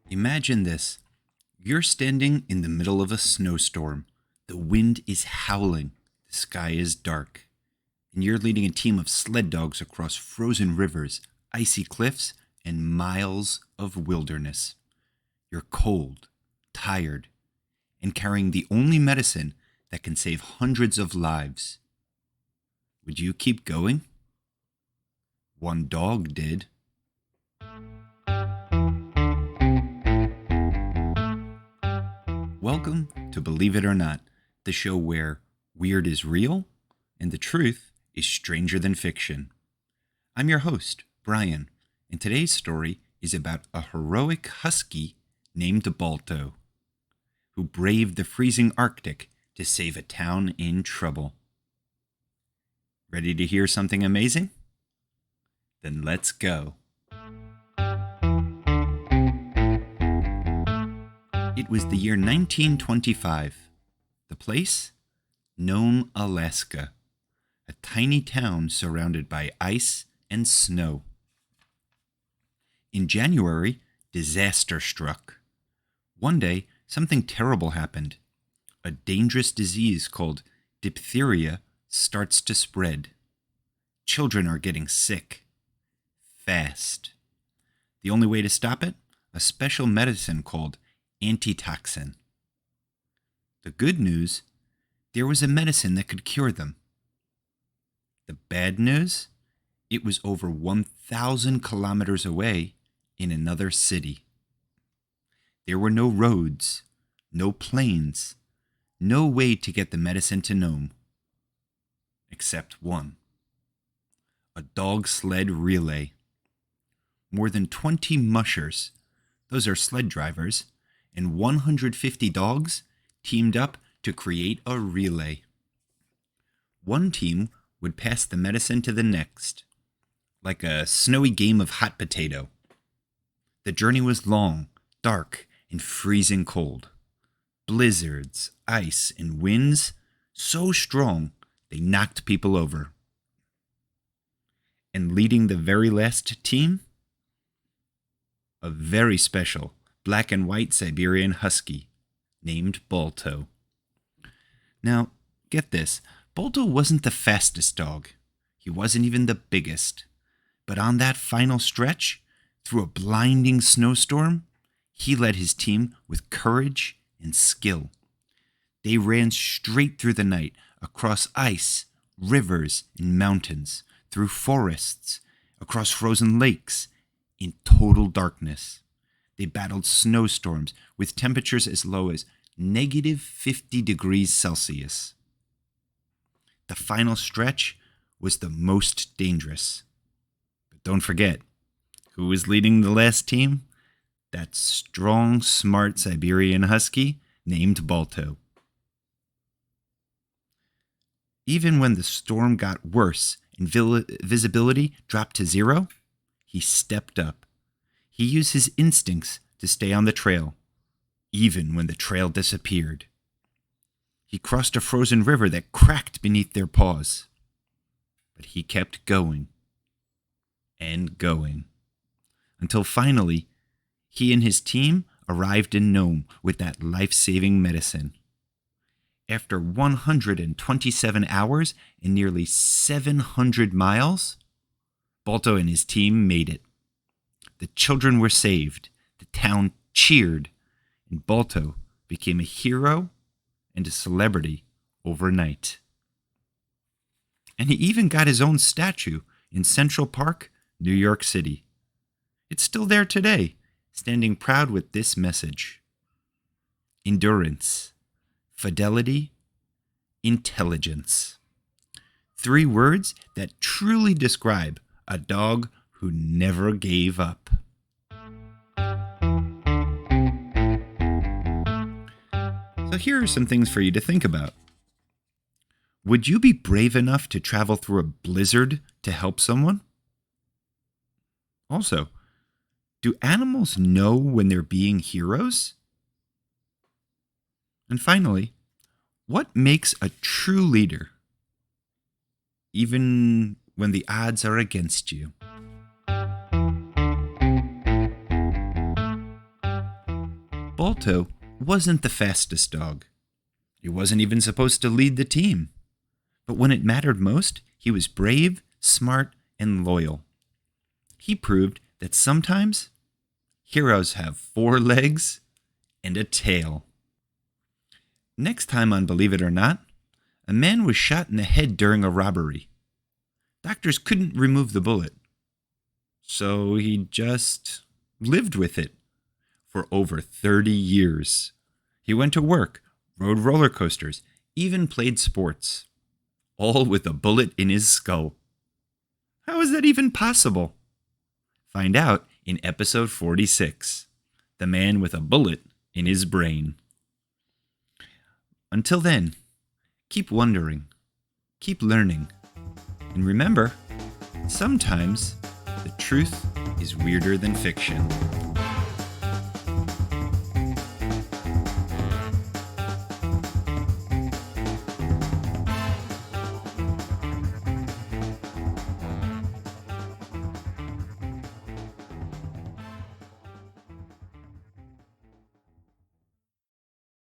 Imagine this. You're standing in the middle of a snowstorm. The wind is howling. The sky is dark. And you're leading a team of sled dogs across frozen rivers, icy cliffs, and miles of wilderness. You're cold, tired, and carrying the only medicine that can save hundreds of lives. Would you keep going? One dog did. Welcome to Believe It or Not, the show where weird is real and the truth is stranger than fiction. I'm your host, Bryan, and today's story is about a heroic husky named Balto, who braved the freezing Arctic to save a town in trouble. Ready to hear something amazing? Then let's go. It was the year 1925. The place? Nome, Alaska, a tiny town surrounded by ice and snow. In January, disaster struck. One day, something terrible happened. A dangerous disease called diphtheria starts to spread. Children are getting sick. Fast. The only way to stop it? A special medicine called antitoxin. The good news, there was a medicine that could cure them. The bad news, it was over 1,000 kilometers away in another city. There were no roads, no planes, no way to get the medicine to Nome. Except one. A dog sled relay. More than 20 mushers, those are sled drivers, and 150 dogs teamed up to create a relay. One team would pass the medicine to the next, like a snowy game of hot potato. The journey was long, dark, and freezing cold. Blizzards, ice, and winds so strong they knocked people over. And leading the very last team? A very special black and white Siberian husky named Balto. Now, get this, Balto wasn't the fastest dog. He wasn't even the biggest. But on that final stretch, through a blinding snowstorm, he led his team with courage and skill. They ran straight through the night, across ice, rivers, and mountains, through forests, across frozen lakes, in total darkness. They battled snowstorms with temperatures as low as negative 50 degrees Celsius. The final stretch was the most dangerous. But don't forget, who was leading the last team? That strong, smart Siberian husky named Balto. Even when the storm got worse and visibility dropped to zero, he stepped up. He used his instincts to stay on the trail, even when the trail disappeared. He crossed a frozen river that cracked beneath their paws. But he kept going and going, until finally, he and his team arrived in Nome with that life-saving medicine. After 127 hours and nearly 700 miles, Balto and his team made it. The children were saved, the town cheered, and Balto became a hero and a celebrity overnight. And he even got his own statue in Central Park, New York City. It's still there today, standing proud with this message: endurance, fidelity, intelligence. 3 words that truly describe a dog who never gave up. So here are some things for you to think about. Would you be brave enough to travel through a blizzard to help someone? Also, do animals know when they're being heroes? And finally, what makes a true leader? Even when the odds are against you. Balto wasn't the fastest dog. He wasn't even supposed to lead the team. But when it mattered most, he was brave, smart, and loyal. He proved that sometimes heroes have 4 legs and a tail. Next time on Believe It or Not, a man was shot in the head during a robbery. Doctors couldn't remove the bullet, so he just lived with it for over 30 years. He went to work, rode roller coasters, even played sports, all with a bullet in his skull. How is that even possible? Find out in episode 46, The Man with a Bullet in His Brain. Until then, keep wondering, keep learning, and remember, sometimes the truth is weirder than fiction.